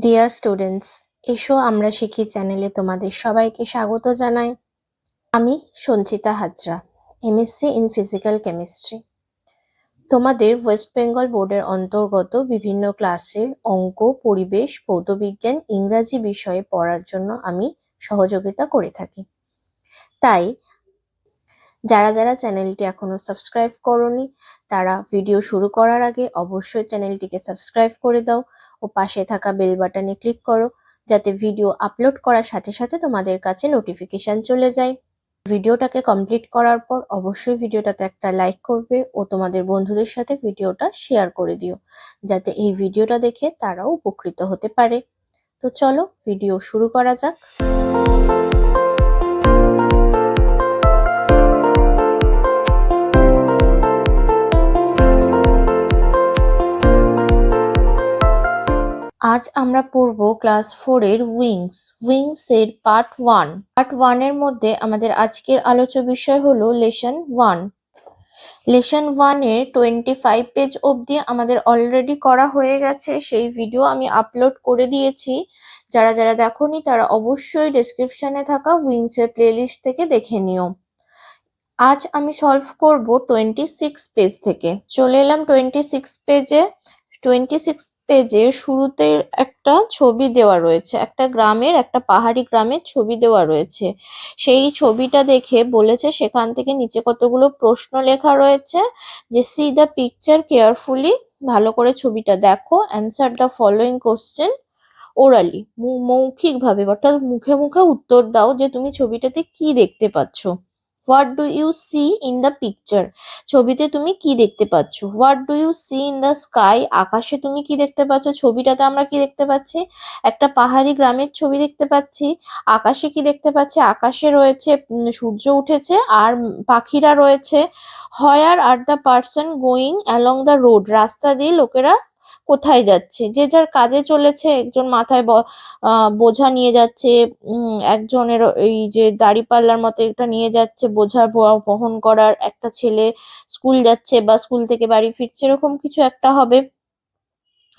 Dear students, এসো আমরা শিখি চ্যানেলে তোমাদের সবাইকে স্বাগত জানাই। আমি Sanchita Hazra, MSc in physical chemistry. তোমাদের ওয়েস্ট বেঙ্গল বোর্ডের অন্তর্গত বিভিন্ন ক্লাসের অঙ্ক, পরিবেশ, ভৌতবিজ্ঞান, ইংরাজি বিষয়ে পড়ার জন্য আমি সহযোগিতা করে থাকি। তাই যারা যারা চ্যানেলটি এখনো সাবস্ক্রাইব করোনি তারা ভিডিও শুরু করার আগে অবশ্যই চ্যানেলটিকে সাবস্ক্রাইব করে দাও ও পাশে থাকা বেল বাটনে ক্লিক করো, যাতে ভিডিও আপলোড করার সাথে সাথে তোমাদের কাছে নোটিফিকেশন চলে যায়। ভিডিওটাকে কমপ্লিট করার পর অবশ্যই ভিডিওটাতে একটা লাইক করবে ও তোমাদের বন্ধুদের সাথে ভিডিওটা শেয়ার করে দিও, যাতে এই ভিডিওটা দেখে তারাও উপকৃত হতে পারে। তো চলো ভিডিও শুরু করা যাক। আজ আমরা পড়ব ক্লাস 4 এর উইংস এর পার্ট 1 এর মধ্যে আমাদের আজকের আলোচ্য বিষয় হলো লেসন 1। লেসন 1 এর 25 পেজ অবধি আমাদের অলরেডি করা হয়ে গেছে, সেই ভিডিও আমি আপলোড করে দিয়েছি। যারা যারা দেখোনি তারা অবশ্যই ডেসক্রিপশনে থাকা উইংস এর প্লেলিস্ট থেকে দেখে নিও। আজ আমি সলভ করব 26 পেজ থেকে। চলে এলাম 26 পেজে। 26 পেজে শুরুতে একটা ছবি দেওয়া রয়েছে, একটা গ্রামের, একটা পাহাড়ি গ্রামের ছবি দেওয়া রয়েছে। সেই ছবিটা দেখে বলেছে সেখান থেকে নিচে কতগুলো প্রশ্ন লেখা রয়েছে, যে সি দ্য পিকচার কেয়ারফুলি, ভালো করে ছবিটা দেখো, answer the following question orally, মৌখিকভাবে অর্থাৎ মুখে মুখে উত্তর দাও যে তুমি ছবিটাতে কি দেখতে পাচ্ছ। What do you see in the picture, ছবিতে তুমি কি দেখতে পাচ্ছ। What do you see in the sky, আকাশে তুমি কি দেখতে পাচ্ছ। ছবিটাতে আমরা কি দেখতে পাচ্ছি, একটা পাহাড়ি গ্রামের ছবি দেখতে পাচ্ছি। আকাশে কি দেখতে পাচ্ছি, আকাশে রয়েছে সূর্য উঠেছে আর পাখিরা রয়েছে। Where are the person going along the road, রাস্তা দিয়ে লোকেরা কোথায় যাচ্ছে, যে যার কাজে চলেছে। একজন মাথায় বোঝা নিয়ে যাচ্ছে, একজনের এই যে দাঁড়িপাল্লার মতো এটা নিয়ে যাচ্ছে বোঝা বহন করার, একটা ছেলে স্কুল যাচ্ছে বা স্কুল থেকে বাড়ি ফিরছে, এরকম কিছু একটা হবে।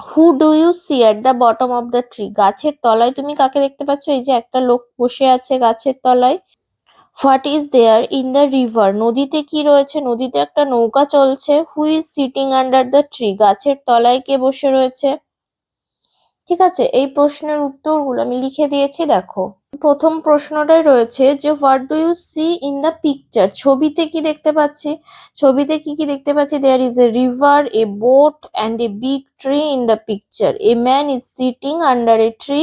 Who do you see at the bottom of the tree, গাছের তলায় তুমি কাকে দেখতে পাচ্ছ, এই যে একটা লোক বসে আছে গাছের তলায়। What is there in the river, নদীতে কি রয়েছে, নদীতে একটা নৌকা চলছে। Who is sitting under the tree, গাছের তলায় কে বসে রয়েছে। ঠিক আছে, এই প্রশ্নের উত্তরগুলো আমি লিখে দিয়েছি, দেখো। প্রথম প্রশ্নটাই রয়েছে যে what do you see in the picture, ছবিতে কি দেখতে পাচ্ছি। ছবিতে কি কি দেখতে পাচ্ছি, there is a river, a boat and a big tree in the picture. A man is sitting under a tree,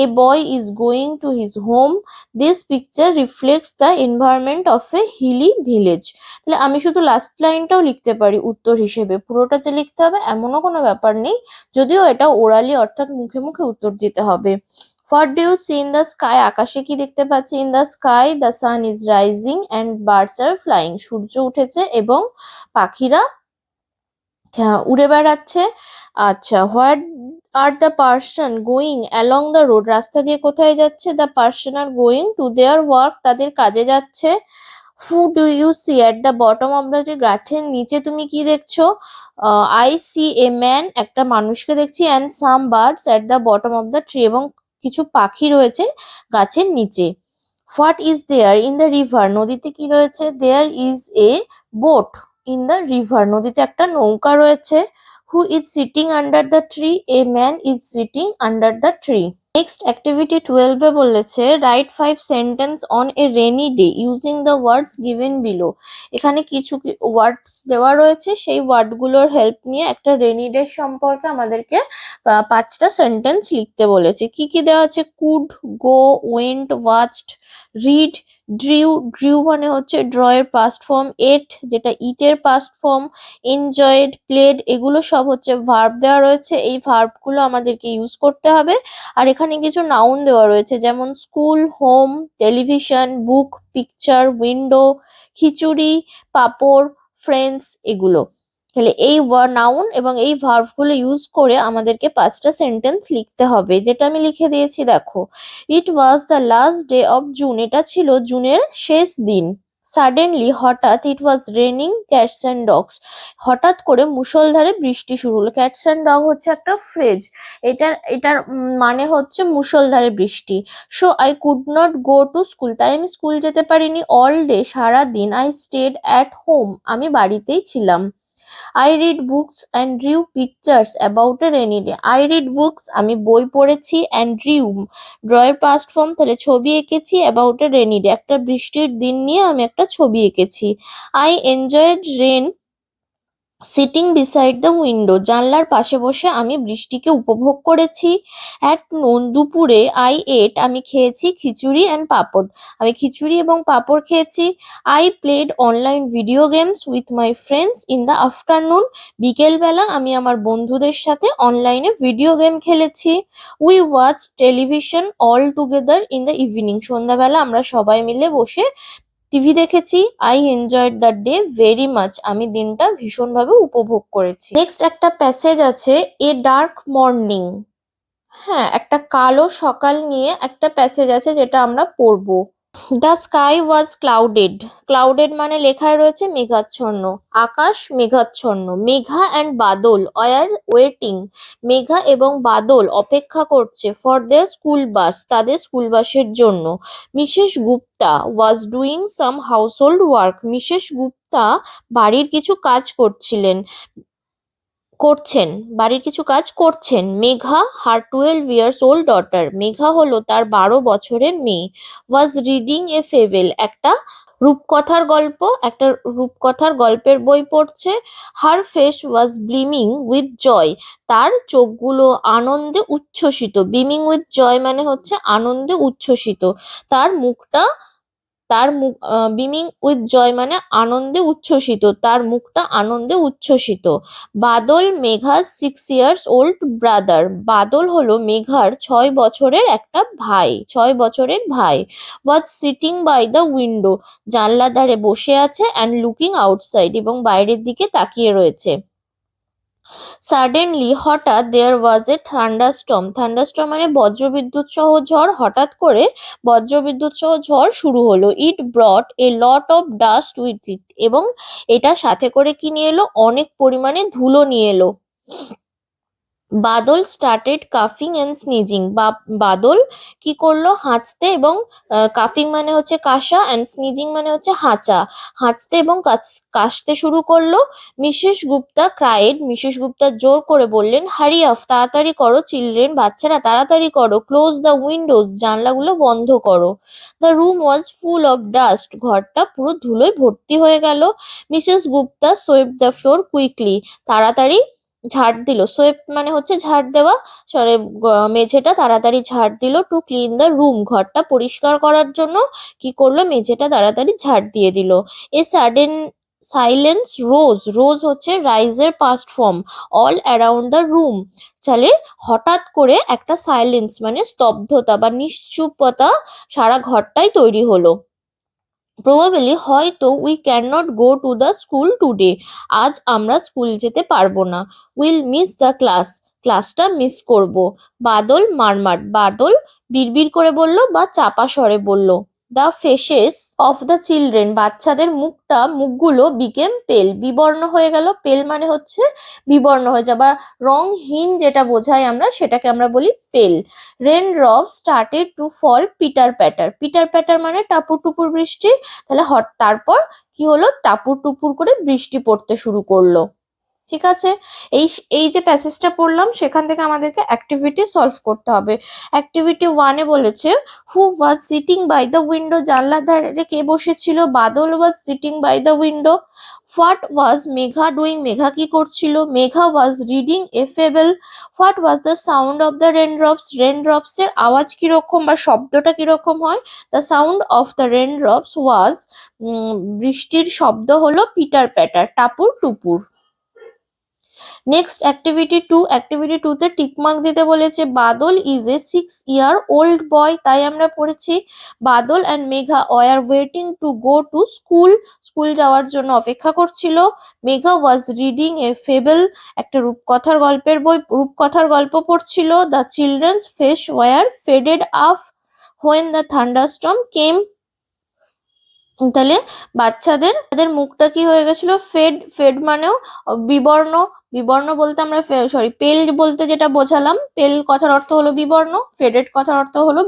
a boy is going to his home, this picture reflects the environment of a hilly village. তাহলে আমি শুধু last লাইনটাও লিখতে পারি উত্তর হিসেবে, পুরোটা যে লিখতে হবে এমনও কোনো ব্যাপার নেই, যদিও এটা ওরালি অর্থাৎ মুখে মুখে উত্তর দিতে হবে। What do you see in the sky, আকাশে কি দেখতে পাচ্ছি। In the sky the sun is rising and birds are flying, সূর্য উঠেছে এবং পাখিরা উড়ে বেড়াচ্ছে। আচ্ছা, what are the person going along the road, রাস্তা দিয়ে কোথায় যাচ্ছে। The person are going to their work, তাদের কাজে যাচ্ছে। Who do you see at the bottom of the tree, গাছের নিচে তুমি কি দেখছো। আই সি এ ম্যান, একটা মানুষকে দেখছি। And some birds at the bottom of the tree, এবং কিছু পাখি রয়েছে গাছের নিচে। What is there in the river, নদীতে কি রয়েছে। There is a boat in the river, নদীতে একটা নৌকা রয়েছে। Who is sitting under the tree, a man is sitting under the tree. Next activity 12 A বলেছে write 5 sentence on a rainy day using the words given below. এখানে কিছু ওয়ার্ডস দেওয়া রয়েছে, সেই ওয়ার্ডগুলোর হেল্প নিয়ে একটা রেনি ডে সম্পর্কে আমাদেরকে 5টা সেন্টেন্স লিখতে বলেছে। কি কি দেওয়া আছে, could, go, went, watched, read, drew, drew মানে হচ্ছে ড্র এর পাস্ট ফর্ম, এট যেটা ইটের পাস্ট ফর্ম, এনজয়েড, প্লেড, এগুলো সব হচ্ছে ভার্ব দেওয়া রয়েছে। এই ভার্বগুলো আমাদেরকে ইউজ করতে হবে। আর এখানে কিছু নাউন দেওয়া রয়েছে, যেমন স্কুল, হোম, টেলিভিশন, বুক, পিকচার, উইন্ডো, খিচুড়ি, পাপড়, ফ্রেন্ডস, এগুলো। তাহলে এই নাউন এবং এই ভার্বগুলো ইউজ করে আমাদেরকে 5টা সেন্টেন্স লিখতে হবে, যেটা আমি লিখে দিয়েছি, দেখো। It was the last day of June, এটা ছিল জুনের শেষ দিন। সাডেনলি হঠাৎ it was raining cats and dogs. হঠাৎ করে মুষলধারে বৃষ্টি শুরু হলো। ক্যাটস অ্যান্ড ডগ হচ্ছে একটা ফ্রেজ। এটার মানে হচ্ছে মুষলধারে বৃষ্টি। So I could not go to school. তাই আমি স্কুল যেতে পারিনি। অল ডে, সারা দিন। I stayed at home. আমি বাড়িতেই ছিলাম। I read books and drew pictures about a rainy day. I read books, আমি বই পড়েছি, অ্যান্ড ড্রিউ, ড্রয়ের পাস্ট ফর্ম, তাহলে ছবি এঁকেছি, অ্যাবাউট এ রেনি ডে, একটা বৃষ্টির দিন নিয়ে আমি একটা ছবি এঁকেছি। I enjoyed rain sitting beside the window. জানলার পাশে বসে আমি বৃষ্টিকে উপভোগ করেছি। অ্যাট নুন, দুপুরে। আই এট, আমি খেয়েছি খিচুড়ি অ্যান্ড পাঁপড়। আমি খিচুড়ি এবং পাঁপড় খেয়েছি। I played online video games with my friends in the afternoon. বিকেলবেলা আমি আমার বন্ধুদের সাথে অনলাইনে ভিডিও গেম খেলেছি। We watch television all together in the evening. সন্ধ্যাবেলা আমরা সবাই মিলে বসে টিভি দেখেছি। I enjoyed the day very much. আমি দিনটা ভীষণভাবে উপভোগ করেছি। নেক্সট একটা প্যাসেজ আছে, এ ডার্ক মর্নিং। হ্যাঁ, একটা কালো সকাল নিয়ে একটা প্যাসেজ আছে যেটা আমরা পড়বো। The sky was clouded. Clouded মানে লেখায় রয়েছে মেঘাচ্ছন্ন। আকাশ মেঘাচ্ছন্ন। Megha and Badal war waiting. Megha এবং বাদল অপেক্ষা করছে ফর দেয়ার স্কুল বাস, তাদের স্কুল বাসের জন্য। Mrs Gupta was doing some household work. Mrs Gupta বাড়ির কিছু কাজ বাড়ির কিছু কাজ করছেন। মেঘা, হার 12 ইয়ার্স ওল্ড ডটার। মেঘা হলো তার 12 বছরের মেয়ে। ওয়াজ রিডিং এ ফেবেল, একটা রূপকথার গল্পের বই পড়ছে। হার ফেস ওয়াজ ব্লিমিং উইথ জয়। তার চোখগুলো আনন্দে উচ্ছ্বসিত। বিমিং উইথ জয় মানে হচ্ছে আনন্দে উচ্ছ্বসিত। তার মুখটা বিমিং উইথ জয় মানে আনন্দে উচ্ছ্বসিত। তার মুখটা আনন্দে উচ্ছ্বসিত। Badal, Megha 6 years old brother. Badal হলো মেঘার 6 বছরের ভাই। Was sitting by the window, জানলার ধারে বসে আছে। অ্যান্ড লুকিং আউটসাইড, এবং বাইরের দিকে তাকিয়ে রয়েছে। সাডেনলি, হঠাৎ। দেয়ার ওয়াজ এ থান্ডারস্টর্ম। থান্ডারস্টর্ম মানে বজ্রবিদ্যুৎ সহ ঝড়। হঠাৎ করে বজ্রবিদ্যুৎ সহ ঝড় শুরু হলো। It brought a lot of dust with it, এবং এটা সাথে করে কি নিয়ে এলো? অনেক পরিমাণে ধুলো নিয়ে এলো। বাদল স্টার্টেড কাফিং অ্যান্ড স্নিজিং। বাদল কি করলো? হাঁচতে এবং কাফিং মানে হচ্ছে কাশা, অ্যান্ড স্নিজিং মানে হচ্ছে হাঁচা। হাঁচতে এবং কাশতে শুরু করলো। Mrs Gupta cried. Mrs Gupta জোর করে বললেন, হারি অফ, তাড়াতাড়ি করো। চিলড্রেন, বাচ্চারা, তাড়াতাড়ি করো। ক্লোজ দ্য উইন্ডোজ, জানলাগুলো বন্ধ করো। The room was full of dust. ঘরটা পুরো ধুলোয় ভর্তি হয়ে গেল। Mrs Gupta swept the floor quickly. তাড়াতাড়ি ঝাড় দিল। সোয়েপ মানে হচ্ছে ঝাড় দেওয়া। মেঝেটা তাড়াতাড়ি ঝাড় দিল। টু ক্লিন দ্য রুম, ঘরটা পরিষ্কার করার জন্য কি করলো? মেঝেটা তাড়াতাড়ি ঝাড় দিয়ে দিল। A sudden silence rose. Rose হচ্ছে রাইজের past form. All around the room, তাহলে হঠাৎ করে একটা সাইলেন্স মানে স্তব্ধতা বা নিশ্চুপতা সারা ঘরটাই তৈরি হলো। প্রবাবলি, হয়তো, we can not go to the school today, আজ আমরা স্কুল যেতে পারবো না। উইল মিস দ্য ক্লাস, ক্লাসটা মিস করব। বাদল মারমার, বাদল বিড়বিড় করে বলল বা চাপা স্বরে বলল। The faces of the children, বাচ্চাদের মুখগুলো বিকেম পেল, বিবর্ণ হয়ে গেল। পেল মানে হচ্ছে বিবর্ণ হয়ে যাওয়া, রংহীন যেটা বোঝাই আমরা, সেটাকে আমরা বলি পেল। Rain drop started to fall pitter patter. Pitter patter মানে টাপুর টুপুর বৃষ্টি। তাহলে তারপর কি হলো? টাপুর টুপুর করে বৃষ্টি পড়তে শুরু করলো। ঠিক আছে, এই এই যে প্যাসেজটা পড়লাম সেখান থেকে আমাদেরকে অ্যাক্টিভিটি সলভ করতে হবে। অ্যাক্টিভিটি 1-এ বলেছে, who was sitting by the window, জানলার ধারে কে বসেছিল? Badal was sitting by the window. What was Megha doing, Megha কি করছিল? Megha was reading a fable. What was the sound of the raindrops, raindrops এর আওয়াজ কিরকম বা শব্দটা কিরকম হয়? The sound of the raindrops was, বৃষ্টির শব্দ হলো পিটার প্যাটার, টাপুর টুপুর। নেক্সট অ্যাক্টিভিটি 2, অ্যাক্টিভিটি 2-তে টিকমার্ক দিতে বলেছে। বাদল ইজ এ 6 ইয়ার ওল্ড বয়, তাই আমরা পড়েছি। Badal and Megha were waiting to go to school, school যাওয়ার জন্য অপেক্ষা করছিল। Megha was reading a fable, একটা রূপকথার গল্প পড়ছিল। The children's face were faded up when the thunderstorm came. তাহলে বাচ্চাদের তাদের মুখটা কি হয়ে গেছিল, ফেড। ফেড মানেও বিবর্ণ। বিবর্ণ বলতে আমরা সরি পেল বলতে যেটা বোঝালাম, পেল কথার অর্থ হলো বিবর্ণ, ফেডেড কথার অর্থ হলো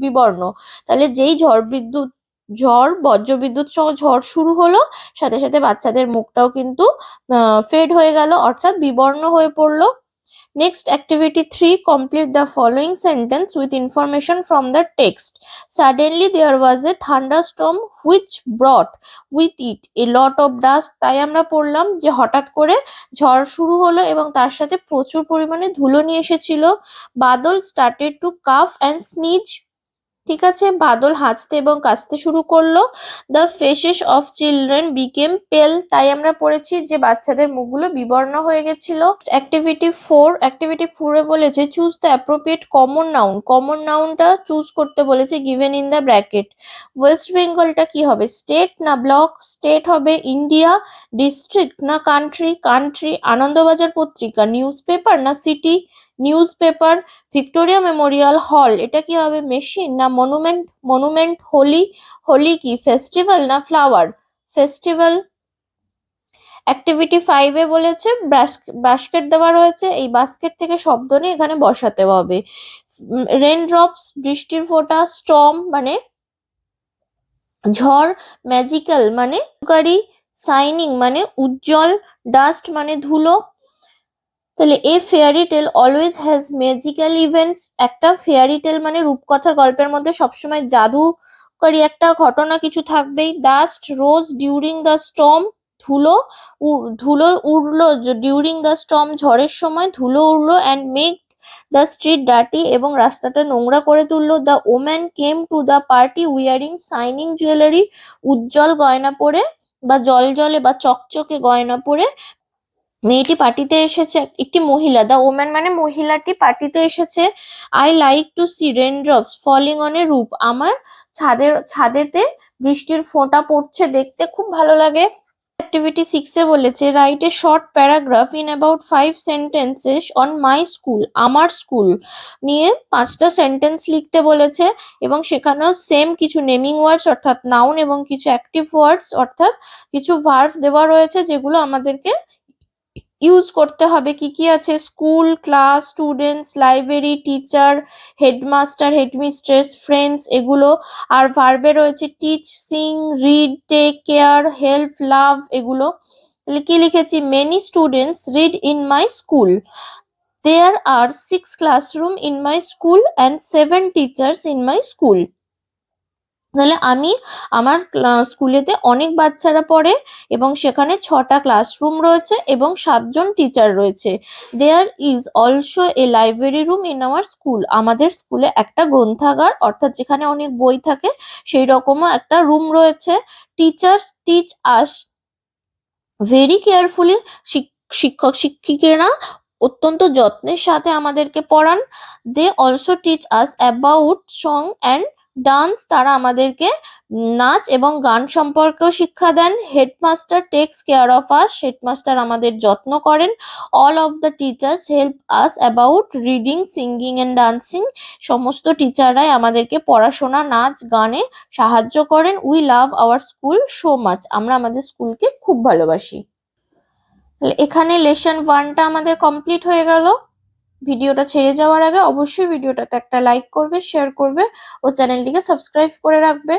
বিবর্ণ। তাহলে যেই ঝড় বজ্রবিদ্যুৎ সহ ঝড় শুরু হলো, সাথে সাথে বাচ্চাদের মুখটাও কিন্তু ফেড হয়ে গেল, অর্থাৎ বিবর্ণ হয়ে পড়লো। Next, activity 3, complete the following sentence with information from the text. Suddenly there was a thunderstorm which brought with it a lot of dust. তাই আমরা পড়লাম যে হঠাৎ করে ঝড় শুরু হলো এবং তার সাথে প্রচুর পরিমাণে ধুলো নিয়ে এসেছিল। বাদল started to cough and sneeze. ঠিক আছে, বাদল হাঁচতে এবং কাশতে শুরু করলো। The faces of children became পেল, তাই আমরা পড়েছি যে বাচ্চাদের মুখগুলো বিবর্ণ হয়ে গেছিল। অ্যাক্টিভিটি 4 এ বলেছে choose the appropriate common noun. Common নাউনটা চুজ করতে বলেছে given in the bracket. West বেঙ্গলটা কি হবে, স্টেট না ব্লক? স্টেট হবে। ইন্ডিয়া ডিস্ট্রিক্ট না country? Country. Anandabazar Patrika news paper না city? News paper. Victoria memorial hall এটা কি হবে, মেশিন না মনুমেন্ট? মনুমেন্ট। হোলি, হোলি কি ফেস্টিভ্যাল না ফ্লাওয়ার? ফেস্টিভ্যাল। অ্যাক্টিভিটি 5 এ বলেছে বাস্কেট দেওয়া রয়েছে, এই বাস্কেট থেকে শব্দ নিয়ে এখানে বসাতে হবে। রেন ড্রপস বৃষ্টির ফোঁটা, স্টর্ম মানে ঝড়, ম্যাজিক্যাল মানে জাদুকারী, শাইনিং মানে উজ্জ্বল, ডাস্ট মানে ধুলো। তাহলে a fairy tale always has magical events. একটা ফেয়ারি টেল মানে রূপকথার গল্পের মধ্যে সবসময় জাদুকারী একটা ঘটনা কিছু থাকবেই। Dust rose during the storm, ধুলো ধুলো উড়লো ডিউরিং দ্য স্টর্ম, ঝড়ের সময় ধুলো উড়লো। And make the street dirty, এবং রাস্তাটা নোংরা করে তুললো। The woman came to the party wearing shining jewellery, উজ্জ্বল গয়না পরে বা জলজলে বা চকচকে গয়না পরে মেয়েটি পার্টিতে এসেছে। একটি মহিলা, দ্য ওম্যান মানে মহিলাটি পার্টিতে এসেছে। I like to see raindrops falling on a roof, আমার ছাদেতে বৃষ্টির ফোঁটা পড়ছে দেখতে খুব ভালো লাগে। অ্যাক্টিভিটি 6 এ বলেছে write a short paragraph in about 5 sentences on my school, আমার স্কুল নিয়ে 5টা সেন্টেন্স লিখতে বলেছে, এবং সেখানেও সেম কিছু নেমিং ওয়ার্ডস অর্থাৎ নাউন এবং কিছু অ্যাক্টিভ ওয়ার্ডস অর্থাৎ কিছু ভার্ব দেওয়া রয়েছে যেগুলো আমাদেরকে ইউজ করতে হবে। কি কি আছে, school, class, students, library, teacher, headmaster, headmistress, friends এগুলো। আর ভার্বে রয়েছে teach, sing, read, take care, help, love এগুলো। তাহলে কি লিখেছি, many students read in my school, there are 6 classroom in my school and 7 teachers in my school. তাহলে আমার স্কুলেতে অনেক বাচ্চারা পড়ে এবং সেখানে 6টা ক্লাসরুম রয়েছে এবং 7 জন টিচার রয়েছে। There is also a library room in our school, আমাদের স্কুলে একটা গ্রন্থাগার অর্থাৎ যেখানে অনেক বই থাকে সেই রকমও একটা রুম রয়েছে। Teachers teach us very carefully, শিক্ষক শিক্ষিকেরা অত্যন্ত যত্নের সাথে আমাদেরকে পড়ান। They also teach us about song and dance, তারা আমাদেরকে নাচ এবং গান সম্পর্কেও শিক্ষা দেন। Headmaster takes care of us, headmaster আমাদের যত্ন করেন। All of the teachers help us about reading, singing and dancing, সমস্ত টিচাররাই আমাদেরকে পড়াশোনা, নাচ, গানে সাহায্য করেন। We love our school so much, আমরা আমাদের স্কুলকে খুব ভালোবাসি। এখানে লেসন 1টা আমাদের কমপ্লিট হয়ে গেল। ভিডিওটা ছেড়ে যাওয়ার আগে অবশ্যই ভিডিওটাতে একটা লাইক করবে, শেয়ার করবে ও চ্যানেলটিকে সাবস্ক্রাইব করে রাখবে।